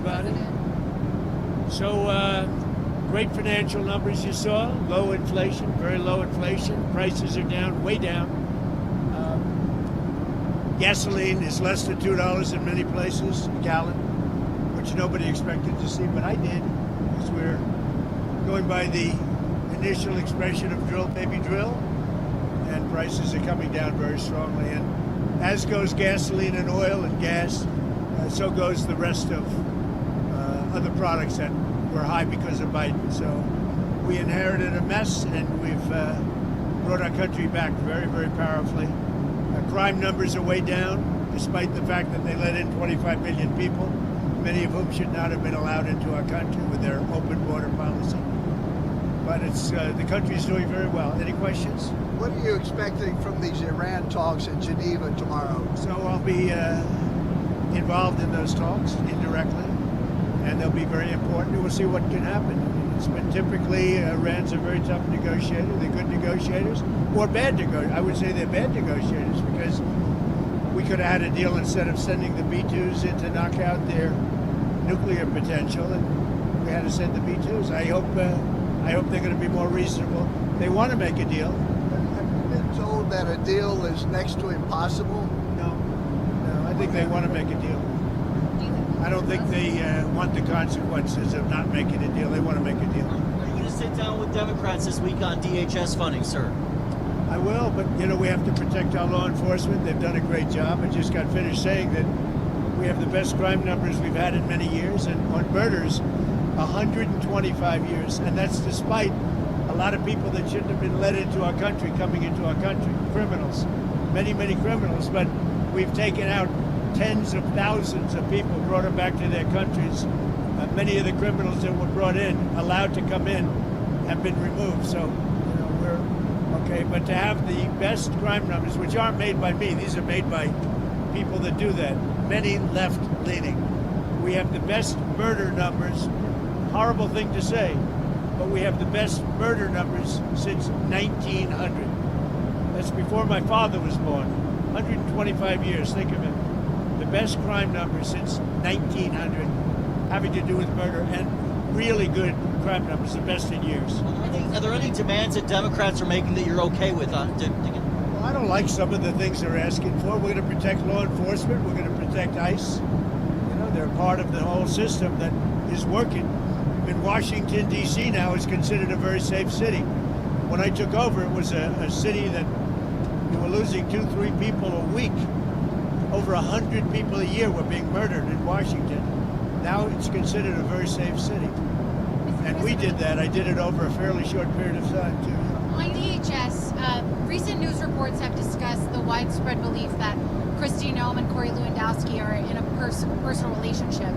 everybody. So, great financial numbers you saw. Low inflation, very low inflation. Prices are down, way down. Gasoline is less than $2 in many places a gallon, which nobody expected to see, but I did, because we're going by the initial expression of drill, baby drill, and prices are coming down very strongly. And as goes gasoline and oil and gas, so goes the rest of other products that were high because of Biden. So we inherited a mess, and we've brought our country back very, very powerfully. Crime numbers are way down, despite the fact that they let in 25 million people, many of whom should not have been allowed into our country with their open border policy. But it's the country's doing very well. Any questions? What are you expecting from these Iran talks in Geneva tomorrow? So I'll be involved in those talks indirectly, and they'll be very important. We'll see what can happen. It's been typically Iran's a very tough negotiator. They're good negotiators, or bad negotiators. I would say they're bad negotiators, because we could have had a deal instead of sending the B-2s in to knock out their nuclear potential, and we had to send the B-2s. I hope they're going to be more reasonable. They want to make a deal. Have you been told that a deal is next to impossible? No, I think they want to make a deal. I don't think they want the consequences of not making a deal. They want to make a deal. Are you going to sit down with Democrats this week on DHS funding, sir? I will, but, we have to protect our law enforcement. They've done a great job. I just got finished saying that we have the best crime numbers we've had in many years, and on murders, 125 years. And that's despite a lot of people that shouldn't have been let into our country coming into our country, criminals, many, many criminals. But we've taken out tens of thousands of people, brought them back to their countries. Many of the criminals that were brought in, allowed to come in, have been removed. So, we're okay. But to have the best crime numbers, which aren't made by me, these are made by people that do that, many left-leaning. We have the best murder numbers. Horrible thing to say, but we have the best murder numbers since 1900. That's before my father was born. 125 years, think of it. The best crime numbers since 1900 having to do with murder, and really good crime numbers, the best in years. Are there any demands that Democrats are making that you're okay with? Well, I don't like some of the things they're asking for. We're going to protect law enforcement. We're going to protect ICE. They're part of the whole system that is working. In Washington, D.C. now is considered a very safe city. When I took over, it was a city that we were losing 2-3 people a week. Over 100 people a year were being murdered in Washington. Now it's considered a very safe city. And we did that. I did it over a fairly short period of time, too. On DHS, recent news reports have discussed the widespread belief that Kristi Noem and Corey Lewandowski are in a personal relationship.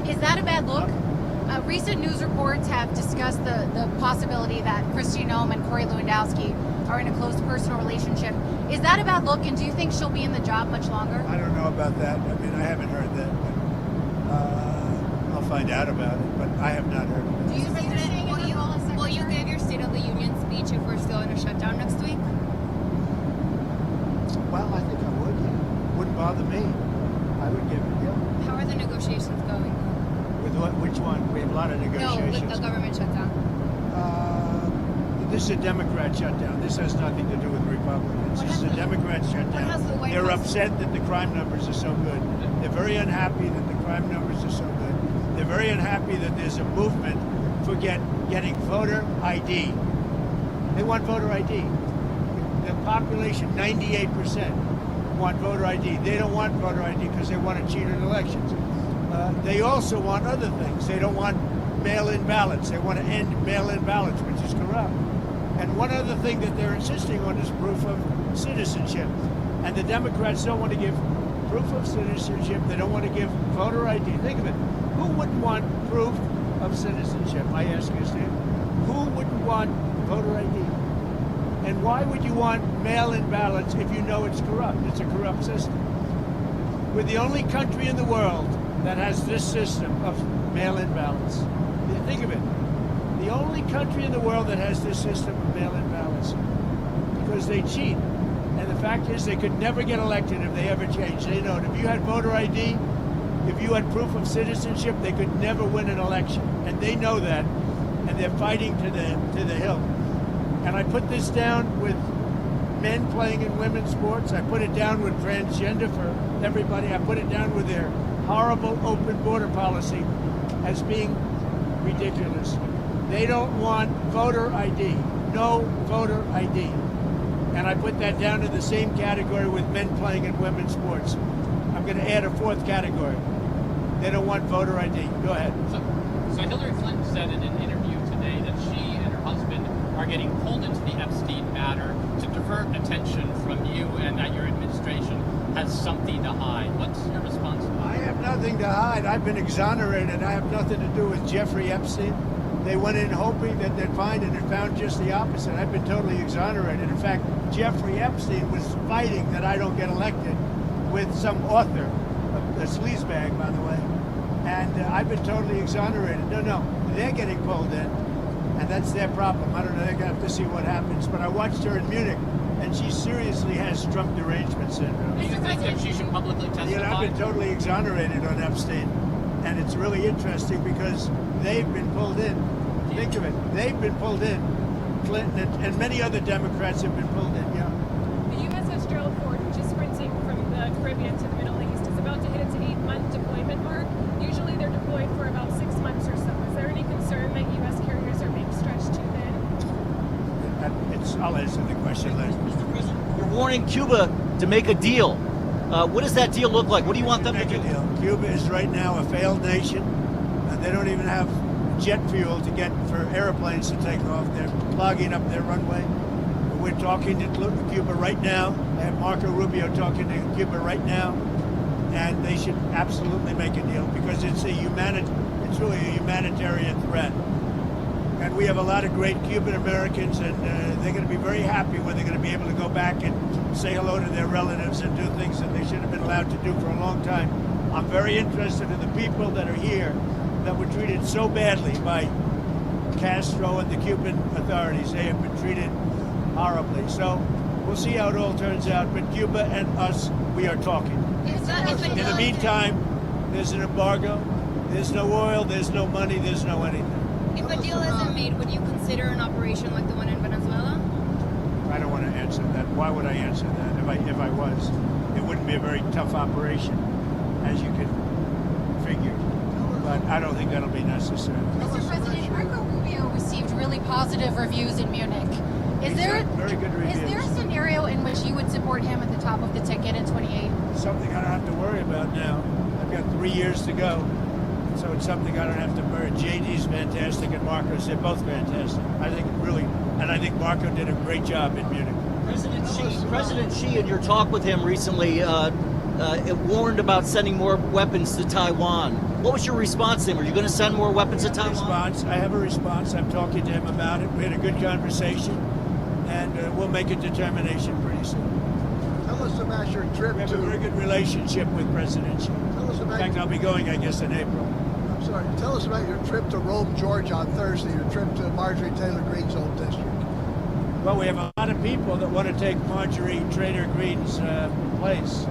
Is that a bad look? Recent news reports have discussed the possibility that Kristi Noem and Corey Lewandowski are in a close personal relationship. Is that a bad look, and do you think she'll be in the job much longer? I don't know about that. I mean, I haven't heard that, but I'll find out about it, but I have not heard it. Do you think that will you give your State of the Union speech if we're still in a shutdown next week? Well, I think I would. Yeah. Wouldn't bother me. I would give it, yeah. How are the negotiations going? With what? Which one? We have a lot of negotiations. No, with the government shutdown. This is a Democrat shutdown. This has nothing to do with Republicans. This is a Democrat shutdown. They're upset that the crime numbers are so good. They're very unhappy that the crime numbers are so good. They're very unhappy that there's a movement for getting voter ID. They want voter ID. The population, 98%, want voter ID. They don't want voter ID because they want to cheat in elections. They also want other things. They don't want mail-in ballots. They want to end mail-in ballots, which is corrupt. And one other thing that they're insisting on is proof of citizenship. And the Democrats don't want to give proof of citizenship. They don't want to give voter ID. Think of it. Who wouldn't want proof of citizenship? I ask you, Steve. Who wouldn't want voter ID? And why would you want mail-in ballots if you know it's corrupt? It's a corrupt system. We're the only country in the world that has this system of mail-in ballots. Think of it. The only country in the world that has this system of mail-in ballots, because they cheat. And the fact is they could never get elected if they ever changed. They know it. If you had voter ID, If you had proof of citizenship, they could never win an election, and they know that, and they're fighting to the hilt. And I put this down with men playing in women's sports. I put it down with transgender for everybody. I put it down with their horrible open border policy as being ridiculous. They don't want voter ID, no voter ID. And I put that down in the same category with men playing in women's sports. I'm going to add a fourth category. They don't want voter ID. Go ahead. So Hillary Clinton said in an interview today that she and her husband are getting pulled into the Epstein matter to divert attention from you and that your administration has something to hide. What's your response to that? I have nothing to hide. I've been exonerated. I have nothing to do with Jeffrey Epstein. They went in hoping that they'd find it and found just the opposite. I've been totally exonerated. In fact, Jeffrey Epstein was fighting that I don't get elected with some author, a sleazebag, by the way. And I've been totally exonerated. No, they're getting pulled in, and that's their problem. I don't know, they're going to have to see what happens. But I watched her in Munich, and she seriously has Trump derangement syndrome. Do you think that she should publicly testify? You know, I've been totally exonerated on Epstein, and it's really interesting because they've been pulled in. Think of it. They've been pulled in. Clinton and many other Democrats have been pulled in, yeah. The USS Gerald Ford, which is sprinting from the Caribbean to the Middle East, is about to hit its 8-month deployment mark. Usually they're deployed for about 6 months or so. Is there any concern that U.S. carriers are being stretched too thin? I'll answer the question later. Mr. President, you're warning Cuba to make a deal. What does that deal look like? What do you want them to Make do? a deal. Cuba is right now a failed nation, and they don't even have jet fuel to get for airplanes to take off. They're clogging up their runway. We're talking to Cuba right now. I have Marco Rubio talking to Cuba right now, and they should absolutely make a deal because it's really a humanitarian threat. And we have a lot of great Cuban Americans, and they're going to be very happy when they're going to be able to go back and say hello to their relatives and do things that they should have been allowed to do for a long time. I'm very interested in the people that are here that were treated so badly by Castro and the Cuban authorities. They have been treated horribly. So we'll see how it all turns out. But Cuba and us, we are talking. In the meantime, there's an embargo. There's no oil, there's no money, there's no anything. If a deal isn't made, would you consider an operation like the one in Venezuela? I don't want to answer that. Why would I answer that? If I was, it wouldn't be a very tough operation, as you can figure. But I don't think that'll be necessary. Mr. President, Marco Rubio received really positive reviews in Munich. Is there very good reviews? Is there a scenario in which you would support him at the top of the ticket in 28? Something I don't have to worry about now. I've got 3 years to go. So it's something I don't have to worry. JD's fantastic and Marco's, they're both fantastic. I think Marco did a great job in Munich. President Xi, in your talk with him recently, warned about sending more weapons to Taiwan. What was your response to him? Are you going to send more weapons to Taiwan? I have a response. I'm talking to him about it. We had a good conversation, and we'll make a determination pretty soon. Tell us about your trip We have a very good relationship with President Xi. In fact, I'll be going, I guess, in April. I'm sorry. Tell us about your trip to Rome, Georgia on Thursday, your trip to Marjorie Taylor Greene's old district. Well, we have a lot of people that want to take Marjorie Taylor Greene's place,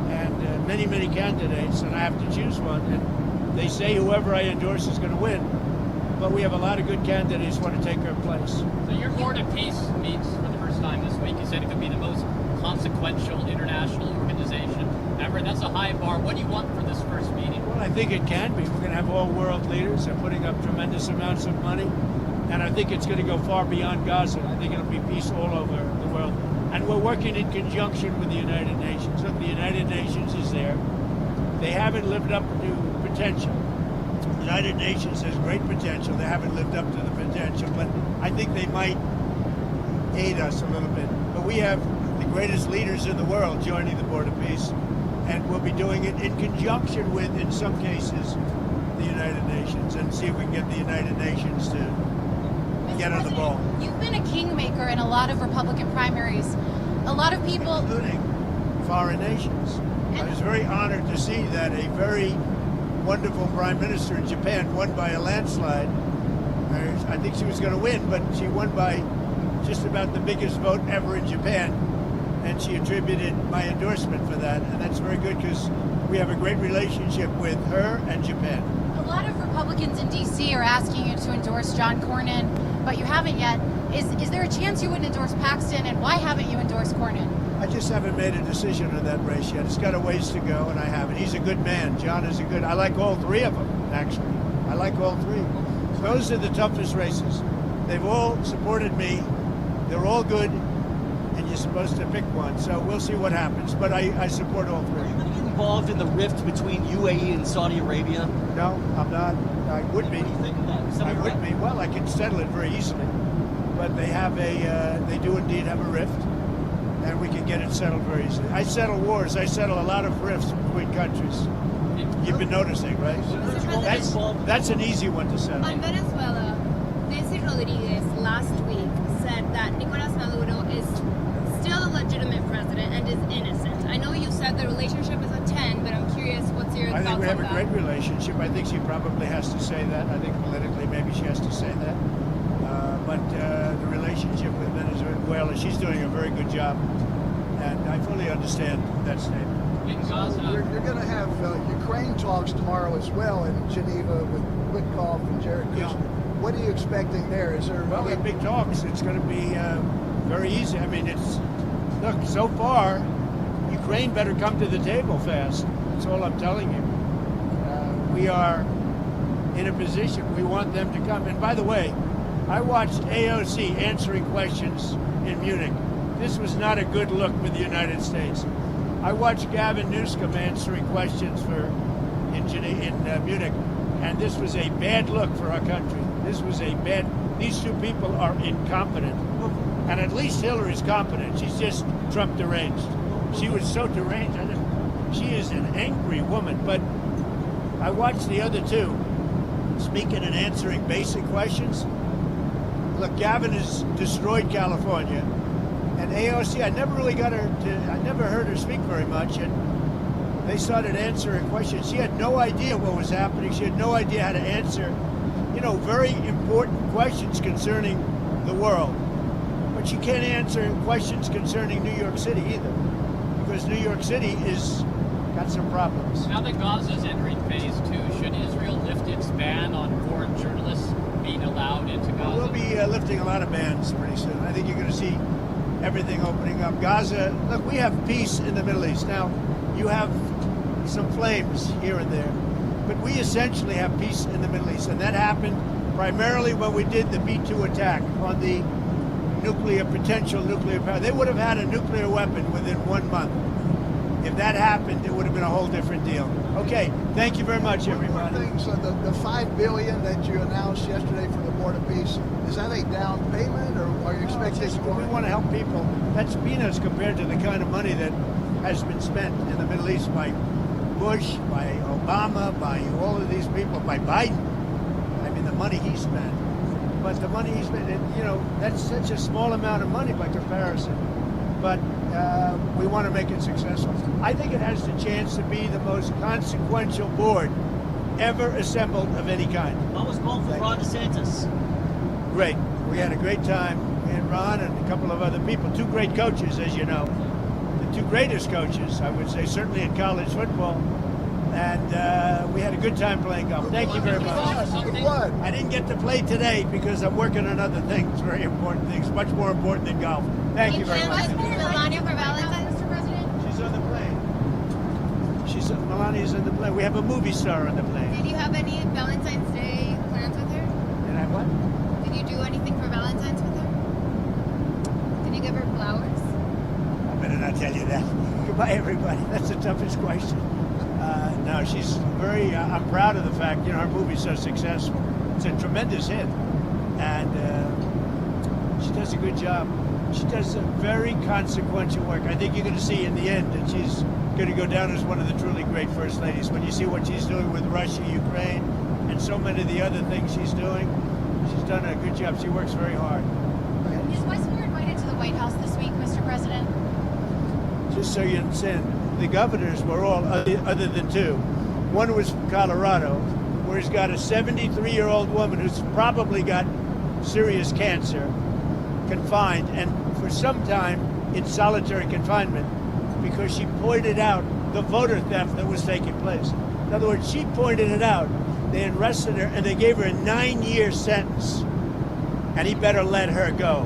and many, many candidates, and I have to choose one. And they say whoever I endorse is going to win, but we have a lot of good candidates who want to take her place. So your Board of Peace meets for the first time this week. You said it could be the most consequential international organization ever. That's a high bar. What do you want for this first meeting? Well, I think it can be. We're going to have all world leaders. They're putting up tremendous amounts of money. And I think it's going to go far beyond Gaza. I think it'll be peace all over the world. And we're working in conjunction with the United Nations. Look, the United Nations is there. They haven't lived up to potential. The United Nations has great potential. They haven't lived up to the potential. But I think they might aid us a little bit. But we have the greatest leaders in the world joining the Board of Peace. And we'll be doing it in conjunction with, in some cases, the United Nations. And see if we can get the United Nations to get on the ball. You've been a kingmaker in a lot of Republican primaries. A lot of people, including foreign nations. I was very honored to see that a very wonderful prime minister in Japan won by a landslide. I think she was going to win, but she won by just about the biggest vote ever in Japan. And she attributed my endorsement for that. And that's very good because We have a great relationship with her and Japan. A lot of Republicans in D.C. are asking you to endorse John Cornyn, but you haven't yet. Is there a chance you would endorse Paxton, and why haven't you endorsed Cornyn? I just haven't made a decision on that race yet. It's got a ways to go, and I haven't. He's a good man. John is a good... I like all three of them, actually. I like all three. Those are the toughest races. They've all supported me. They're all good, and you're supposed to pick one. So we'll see what happens. But I support all three. Are you going to get involved in the rift between UAE and Saudi Arabia? No, I'm not. I would be. What do you think of that? I would be. Well, I could settle it very easily. But they have they do indeed have a rift, and we can get it settled very easily. I settle wars. I settle a lot of rifts between countries. You've been noticing, right? That's an easy one to settle. On Venezuela, Nancy Rodriguez last week said that Nicolas Maduro is still a legitimate president and is innocent. I know you said the relationship is a 10, but I'm curious what's your thoughts on that? I think we have a great relationship. I think she probably has to say that. I think politically maybe she has to say that. But the relationship with Venezuela, she's doing a very good job. And I fully understand that statement. In Gaza, You're going to have Ukraine talks tomorrow as well in Geneva with Witkoff and Jared Kushner. Yeah. What are you expecting there? Is there Well, in big talks, it's going to be very easy. I mean, look, so far, Ukraine better come to the table fast. That's all I'm telling you. We are in a position, we want them to come. And by the way, I watched AOC answering questions in Munich. This was not a good look with the United States. I watched Gavin Newsom answering questions in Munich, and this was a bad look for our country. These two people are incompetent. And at least Hillary's competent. She's just Trump deranged. She was so deranged. She is an angry woman. But I watched the other two speaking and answering basic questions. Look, Gavin has destroyed California. And AOC, I never heard her speak very much. And they started answering questions. She had no idea what was happening. She had no idea how to answer, very important questions concerning the world. But she can't answer questions concerning New York City either, because New York City is got some problems. now that Gaza is entering phase 2, should Israel lift its ban on foreign journalists being allowed into Gaza? We'll be lifting a lot of bans pretty soon. I think you're going to see everything opening up. Gaza, look, we have peace in the Middle East. Now, you have some flames here and there, but we essentially have peace in the Middle East, and that happened primarily when we did the B-2 attack on the potential nuclear power. They would have had a nuclear weapon within 1 month. If that happened, it would have been a whole different deal. Okay, thank you very much, everybody. One thing, so the $5 billion that you announced yesterday for the Board of Peace, is that a down payment, or are you expecting more? We want to help people. That's peanuts compared to the kind of money that has been spent in the Middle East by Bush, by Obama, by all of these people, by Biden. I mean, the money he spent. But the money he spent, that's such a small amount of money by comparison. But we want to make it successful. I think it has the chance to be the most consequential board ever assembled of any kind. What was called for Ron DeSantis? Great. We had a great time. And Ron and a couple of other people, two great coaches, as you know. The two greatest coaches, I would say, certainly in college football. And we had a good time playing golf. Thank you very much. I didn't get to play today because I'm working on other things, very important things, much more important than golf. Thank you very much. Melania for Valentine's, Mr. President? She's on the plane. Melania's on the plane. We have a movie star on the plane. Did you have any Valentine's Day plans with her? And I what? Did you do anything for Valentine's with her? Did you give her flowers? I better not tell you that. Goodbye, everybody. That's the toughest question. No, she's very, I'm proud of the fact, her movie's so successful. It's a tremendous hit. And she does a good job. She does a very consequential work. I think you're going to see in the end that she's going to go down as one of the truly great first ladies. When you see what she's doing with Russia, Ukraine, and so many of the other things she's doing, she's done a good job. She works very hard. Is Westmore invited to the White House this week, Mr. President? Just so you understand, the governors were all, other than two. One was from Colorado, where he's got a 73-year-old woman who's probably got serious cancer, confined, and for some time in solitary confinement, because she pointed out the voter theft that was taking place. In other words, she pointed it out. They arrested her and they gave her a 9-year sentence. And he better let her go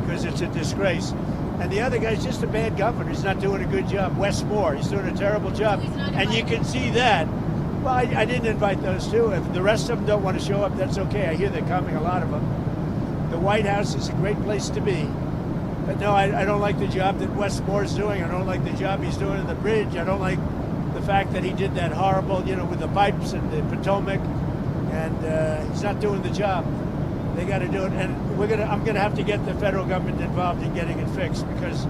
because it's a disgrace. And the other guy's just a bad governor. He's not doing a good job. Wes Moore, he's doing a terrible job. And you can see that. Well, I didn't invite those two. If the rest of them don't want to show up, that's okay. I hear they're coming, a lot of them. The White House is a great place to be. But no, I don't like the job that Wes Moore's doing. I don't like the job he's doing in the bridge. I don't like the fact that he did that horrible, with the pipes and the Potomac. And he's not doing the job. They got to do it. And I'm going to have to get the federal government involved in getting it fixed because